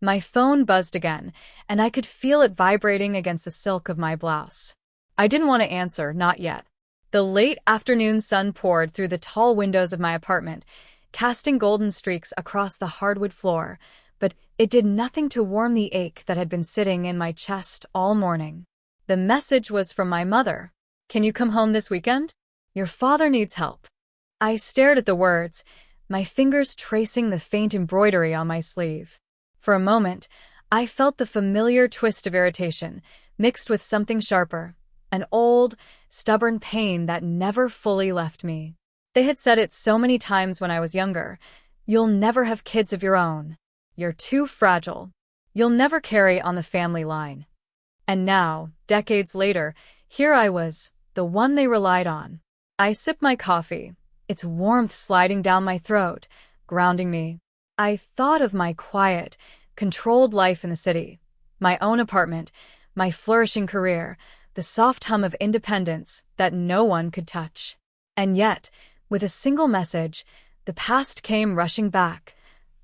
My phone buzzed again, and I could feel it vibrating against the silk of my blouse. I didn't want to answer, not yet. The late afternoon sun poured through the tall windows of my apartment, casting golden streaks across the hardwood floor, but it did nothing to warm the ache that had been sitting in my chest all morning. The message was from my mother. "Can you come home this weekend? Your father needs help." I stared at the words, my fingers tracing the faint embroidery on my sleeve. For a moment, I felt the familiar twist of irritation, mixed with something sharper, an old, stubborn pain that never fully left me. They had said it so many times when I was younger. "You'll never have kids of your own. You're too fragile. You'll never carry on the family line." And now, decades later, here I was, the one they relied on. I sipped my coffee, its warmth sliding down my throat, grounding me. I thought of my quiet, controlled life in the city, my own apartment, my flourishing career, the soft hum of independence that no one could touch. And yet, with a single message, the past came rushing back,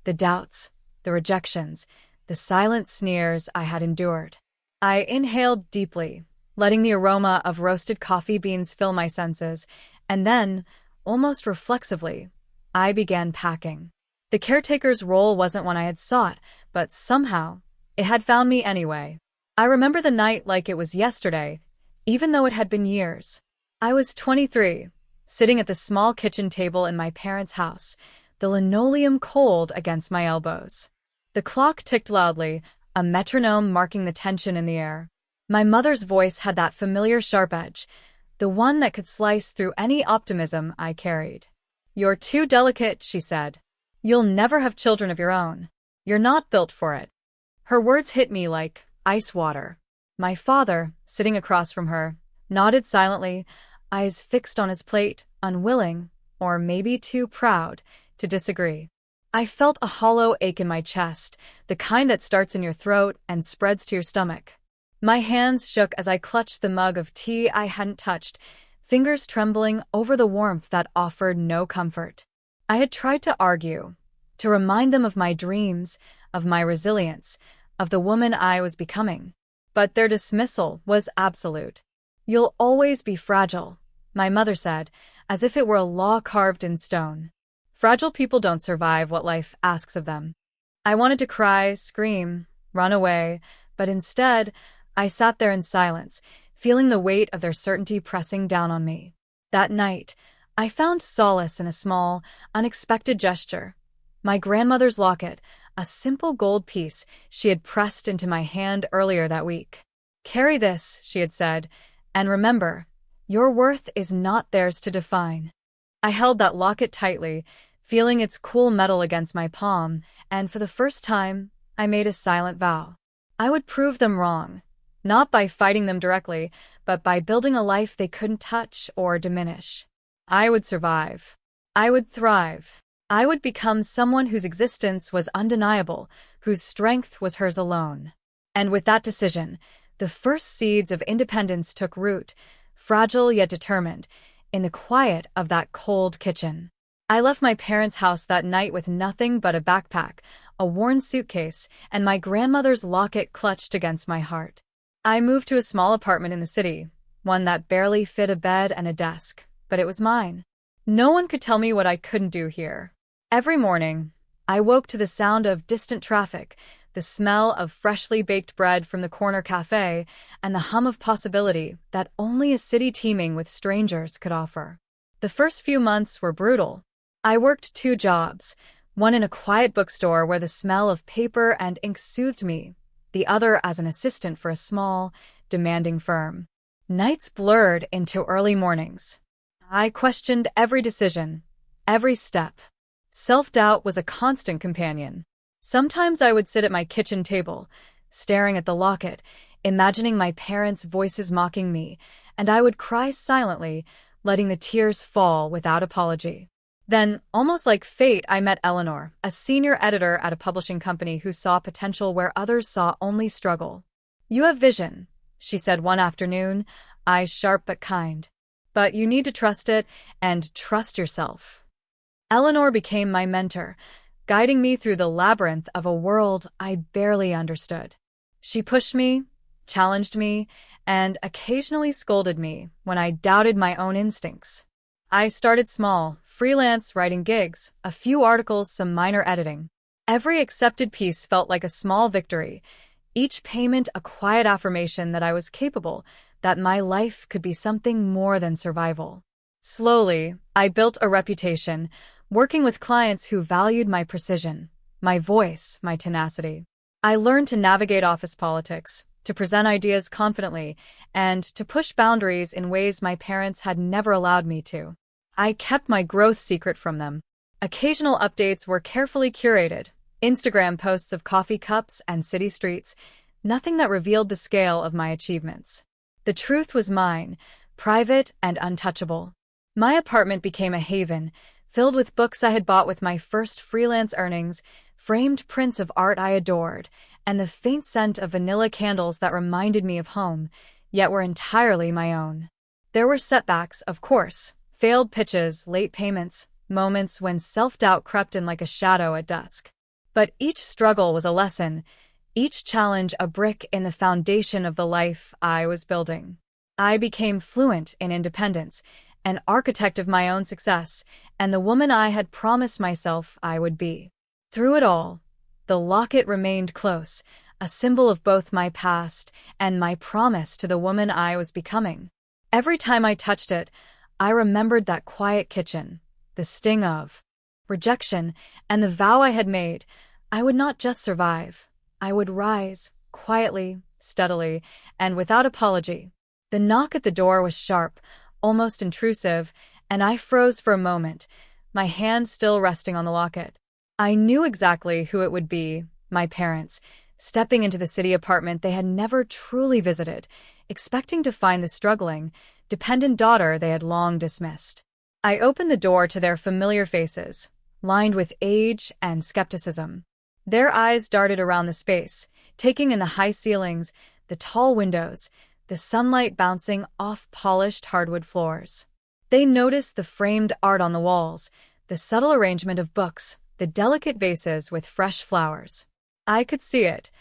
the doubts, the rejections, the silent sneers I had endured. I inhaled deeply, letting the aroma of roasted coffee beans fill my senses, and then, almost reflexively, I began packing. The caretaker's role wasn't one I had sought, but somehow, it had found me anyway. I remember the night like it was yesterday, even though it had been years. I was 23, sitting at the small kitchen table in my parents' house, the linoleum cold against my elbows. The clock ticked loudly, a metronome marking the tension in the air. My mother's voice had that familiar sharp edge, the one that could slice through any optimism I carried. "You're too delicate," she said. "You'll never have children of your own. You're not built for it." Her words hit me like ice water. My father, sitting across from her, nodded silently, eyes fixed on his plate, unwilling, or maybe too proud, to disagree. I felt a hollow ache in my chest, the kind that starts in your throat and spreads to your stomach. My hands shook as I clutched the mug of tea I hadn't touched, fingers trembling over the warmth that offered no comfort. I had tried to argue, to remind them of my dreams, of my resilience, of the woman I was becoming. But their dismissal was absolute. "You'll always be fragile," my mother said, as if it were a law carved in stone. "Fragile people don't survive what life asks of them." I wanted to cry, scream, run away, but instead, I sat there in silence, feeling the weight of their certainty pressing down on me. That night, I found solace in a small, unexpected gesture. My grandmother's locket, a simple gold piece she had pressed into my hand earlier that week. "Carry this," she had said, "and remember, your worth is not theirs to define." I held that locket tightly, feeling its cool metal against my palm, and for the first time, I made a silent vow. I would prove them wrong, not by fighting them directly, but by building a life they couldn't touch or diminish. I would survive. I would thrive. I would become someone whose existence was undeniable, whose strength was hers alone. And with that decision, the first seeds of independence took root, fragile yet determined, in the quiet of that cold kitchen. I left my parents' house that night with nothing but a backpack, a worn suitcase, and my grandmother's locket clutched against my heart. I moved to a small apartment in the city, one that barely fit a bed and a desk, but it was mine. No one could tell me what I couldn't do here. Every morning, I woke to the sound of distant traffic, the smell of freshly baked bread from the corner cafe, and the hum of possibility that only a city teeming with strangers could offer. The first few months were brutal. I worked 2 jobs, one in a quiet bookstore where the smell of paper and ink soothed me, the other as an assistant for a small, demanding firm. Nights blurred into early mornings. I questioned every decision, every step. Self-doubt was a constant companion. Sometimes I would sit at my kitchen table, staring at the locket, imagining my parents' voices mocking me, and I would cry silently, letting the tears fall without apology. Then, almost like fate, I met Eleanor, a senior editor at a publishing company who saw potential where others saw only struggle. "You have vision," she said one afternoon, eyes sharp but kind. "But you need to trust it and trust yourself." Eleanor became my mentor, guiding me through the labyrinth of a world I barely understood. She pushed me, challenged me, and occasionally scolded me when I doubted my own instincts. I started small, freelance writing gigs, a few articles, some minor editing. Every accepted piece felt like a small victory, each payment a quiet affirmation that I was capable, that my life could be something more than survival. Slowly, I built a reputation, working with clients who valued my precision, my voice, my tenacity. I learned to navigate office politics, to present ideas confidently, and to push boundaries in ways my parents had never allowed me to. I kept my growth secret from them. Occasional updates were carefully curated, Instagram posts of coffee cups and city streets, nothing that revealed the scale of my achievements. The truth was mine, private and untouchable. My apartment became a haven, filled with books I had bought with my first freelance earnings, framed prints of art I adored, and the faint scent of vanilla candles that reminded me of home, yet were entirely my own. There were setbacks, of course, failed pitches, late payments, moments when self-doubt crept in like a shadow at dusk. But each struggle was a lesson, each challenge a brick in the foundation of the life I was building. I became fluent in independence, an architect of my own success, and the woman I had promised myself I would be. Through it all, the locket remained close, a symbol of both my past and my promise to the woman I was becoming. Every time I touched it, I remembered that quiet kitchen, the sting of rejection, and the vow I had made. I would not just survive. I would rise, quietly, steadily, and without apology. The knock at the door was sharp, almost intrusive, and I froze for a moment, my hand still resting on the locket. I knew exactly who it would be, my parents, stepping into the city apartment they had never truly visited, expecting to find the struggling, dependent daughter they had long dismissed. I opened the door to their familiar faces, lined with age and skepticism. Their eyes darted around the space, taking in the high ceilings, the tall windows, the sunlight bouncing off polished hardwood floors. They noticed the framed art on the walls, the subtle arrangement of books, the delicate vases with fresh flowers. I could see it,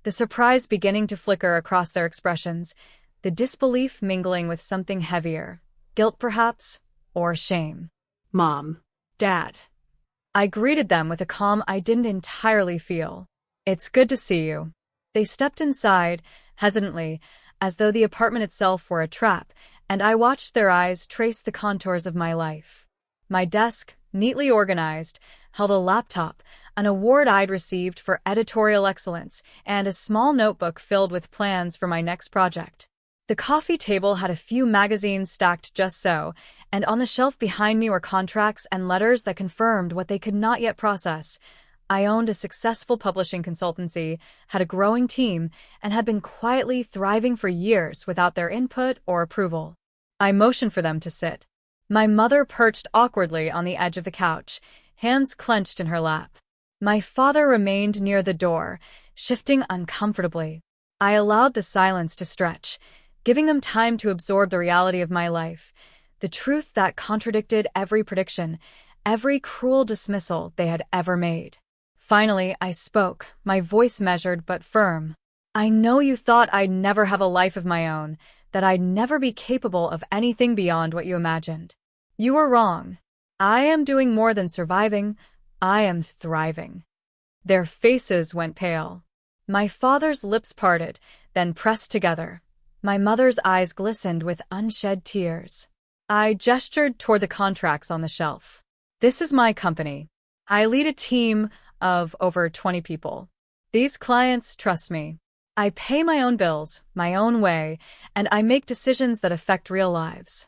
the surprise beginning to flicker across their expressions, the disbelief mingling with something heavier, guilt perhaps, or shame. Mom. Dad. I greeted them with a calm I didn't entirely feel. It's good to see you. They stepped inside, hesitantly, as though the apartment itself were a trap, and I watched their eyes trace the contours of my life. My desk, neatly organized, held a laptop, an award I'd received for editorial excellence, and a small notebook filled with plans for my next project. The coffee table had a few magazines stacked just so, and on the shelf behind me were contracts and letters that confirmed what they could not yet process. I owned a successful publishing consultancy, had a growing team, and had been quietly thriving for years without their input or approval. I motioned for them to sit. My mother perched awkwardly on the edge of the couch, hands clenched in her lap. My father remained near the door, shifting uncomfortably. I allowed the silence to stretch, giving them time to absorb the reality of my life, the truth that contradicted every prediction, every cruel dismissal they had ever made. Finally, I spoke, my voice measured but firm. I know you thought I'd never have a life of my own, that I'd never be capable of anything beyond what you imagined. You were wrong. I am doing more than surviving. I am thriving. Their faces went pale. My father's lips parted, then pressed together. My mother's eyes glistened with unshed tears. I gestured toward the contracts on the shelf. This is my company. I lead a team of over 20 people. These clients trust me. I pay my own bills, my own way, and I make decisions that affect real lives.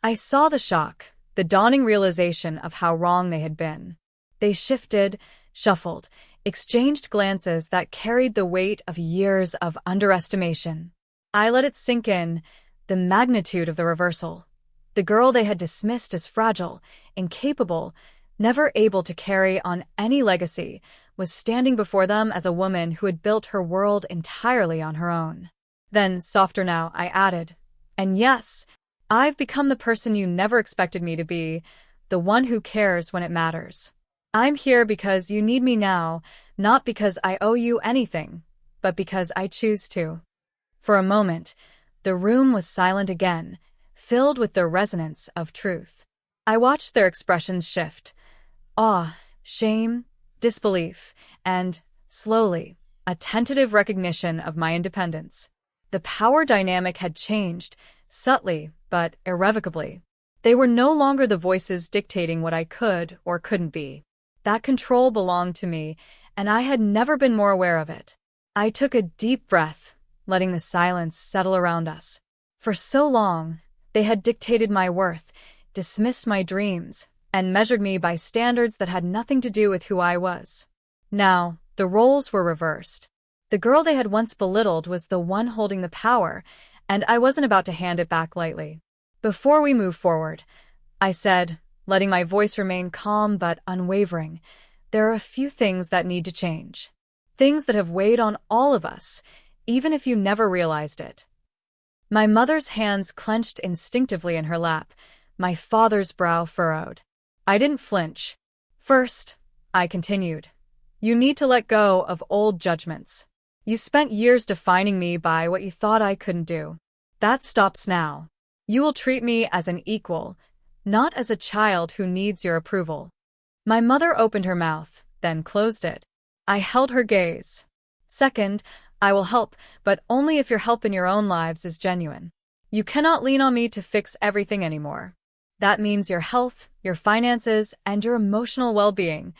I saw the shock, the dawning realization of how wrong they had been. They shifted, shuffled, exchanged glances that carried the weight of years of underestimation. I let it sink in, the magnitude of the reversal. The girl they had dismissed as fragile, incapable, never able to carry on any legacy, was standing before them as a woman who had built her world entirely on her own. Then, softer now, I added, and yes, I've become the person you never expected me to be, the one who cares when it matters. I'm here because you need me now, not because I owe you anything, but because I choose to. For a moment, the room was silent again, filled with the resonance of truth. I watched their expressions shift: awe, shame, disbelief, and, slowly, a tentative recognition of my independence. The power dynamic had changed, subtly but irrevocably. They were no longer the voices dictating what I could or couldn't be. That control belonged to me, and I had never been more aware of it. I took a deep breath, letting the silence settle around us. For so long, they had dictated my worth, dismissed my dreams, and measured me by standards that had nothing to do with who I was. Now, the roles were reversed. The girl they had once belittled was the one holding the power, and I wasn't about to hand it back lightly. Before we move forward, I said, letting my voice remain calm but unwavering, there are a few things that need to change. Things that have weighed on all of us, even if you never realized it. My mother's hands clenched instinctively in her lap, my father's brow furrowed. I didn't flinch. First, I continued, you need to let go of old judgments. You spent years defining me by what you thought I couldn't do. That stops now. You will treat me as an equal, not as a child who needs your approval. My mother opened her mouth, then closed it. I held her gaze. Second, I will help, but only if your help in your own lives is genuine. You cannot lean on me to fix everything anymore. That means your health, your finances, and your emotional well-being.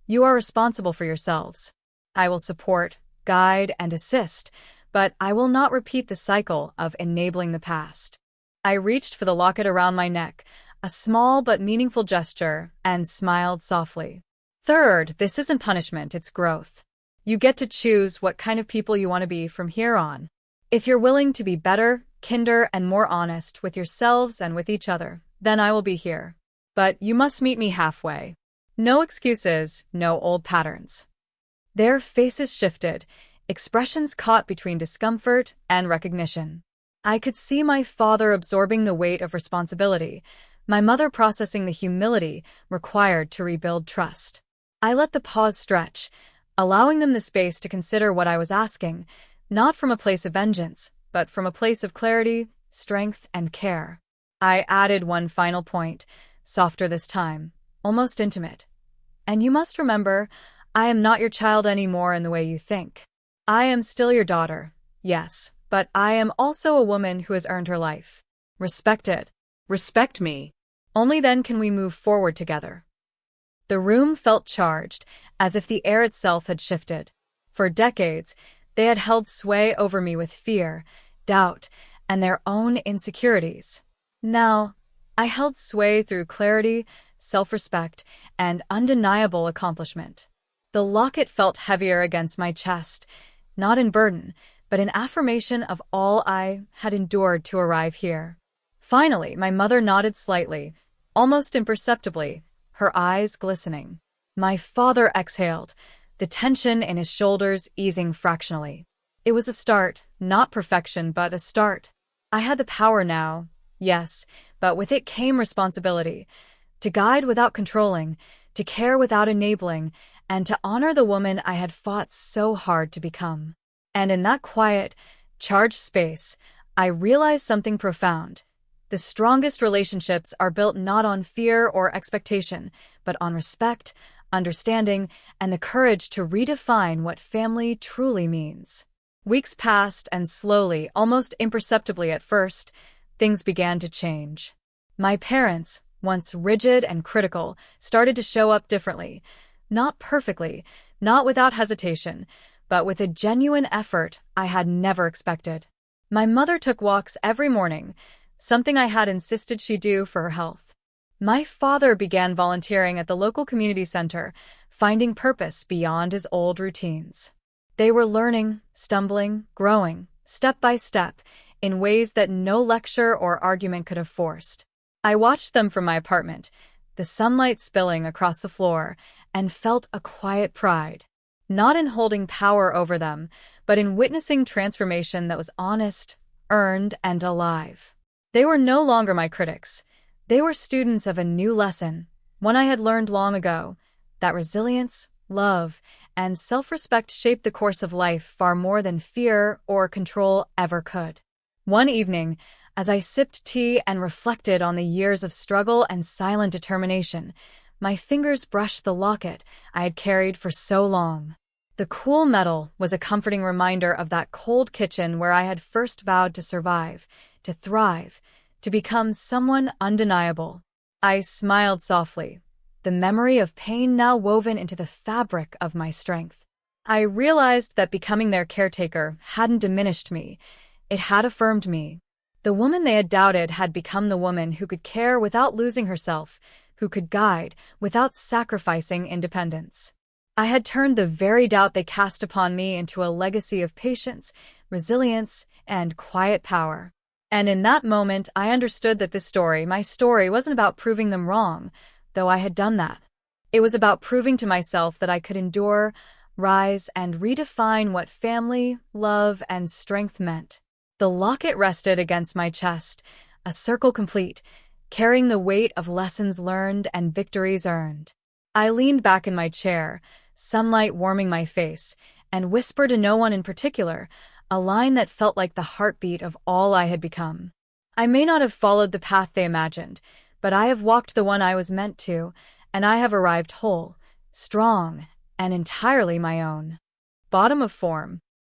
You are responsible for yourselves. I will support, guide, and assist, but I will not repeat the cycle of enabling the past. I reached for the locket around my neck, a small but meaningful gesture, and smiled softly. Third, this isn't punishment, it's growth. You get to choose what kind of people you want to be from here on. If you're willing to be better, kinder, and more honest with yourselves and with each other, then I will be here. But you must meet me halfway. No excuses, no old patterns. Their faces shifted, expressions caught between discomfort and recognition. I could see my father absorbing the weight of responsibility, my mother processing the humility required to rebuild trust. I let the pause stretch, allowing them the space to consider what I was asking, not from a place of vengeance, but from a place of clarity, strength, and care. I added one final point, softer this time, almost intimate. And you must remember, I am not your child anymore in the way you think. I am still your daughter, yes, but I am also a woman who has earned her life. Respect it. Respect me. Only then can we move forward together. The room felt charged, as if the air itself had shifted. For decades, they had held sway over me with fear, doubt, and their own insecurities. Now, I held sway through clarity, self-respect, and undeniable accomplishment. The locket felt heavier against my chest, not in burden, but in affirmation of all I had endured to arrive here. Finally, my mother nodded slightly, almost imperceptibly, her eyes glistening. My father exhaled, the tension in his shoulders easing fractionally. It was a start, not perfection, but a start. I had the power now, yes, but with it came responsibility. To guide without controlling, to care without enabling, and to honor the woman I had fought so hard to become. And in that quiet, charged space, I realized something profound. The strongest relationships are built not on fear or expectation, but on respect, understanding, and the courage to redefine what family truly means. Weeks passed, and slowly, almost imperceptibly at first, things began to change. My parents, once rigid and critical, started to show up differently. Not perfectly, not without hesitation, but with a genuine effort I had never expected. My mother took walks every morning, something I had insisted she do for her health. My father began volunteering at the local community center, finding purpose beyond his old routines. They were learning, stumbling, growing, step by step, in ways that no lecture or argument could have forced. I watched them from my apartment, the sunlight spilling across the floor, and felt a quiet pride. Not in holding power over them, but in witnessing transformation that was honest, earned, and alive. They were no longer my critics. They were students of a new lesson, one I had learned long ago. that resilience, love, and self-respect shaped the course of life far more than fear or control ever could. One evening, as I sipped tea and reflected on the years of struggle and silent determination, my fingers brushed the locket I had carried for so long. The cool metal was a comforting reminder of that cold kitchen where I had first vowed to survive, to thrive, to become someone undeniable. I smiled softly, the memory of pain now woven into the fabric of my strength. I realized that becoming their caretaker hadn't diminished me, it had affirmed me. The woman they had doubted had become the woman who could care without losing herself, who could guide without sacrificing independence. I had turned the very doubt they cast upon me into a legacy of patience, resilience, and quiet power. And in that moment, I understood that my story, wasn't about proving them wrong, though I had done that. It was about proving to myself that I could endure, rise, and redefine what family, love, and strength meant. The locket rested against my chest, a circle complete, carrying the weight of lessons learned and victories earned. I leaned back in my chair, sunlight warming my face, and whispered to no one in particular, a line that felt like the heartbeat of all I had become. I may not have followed the path they imagined, but I have walked the one I was meant to, and I have arrived whole, strong, and entirely my own. Bottom of form.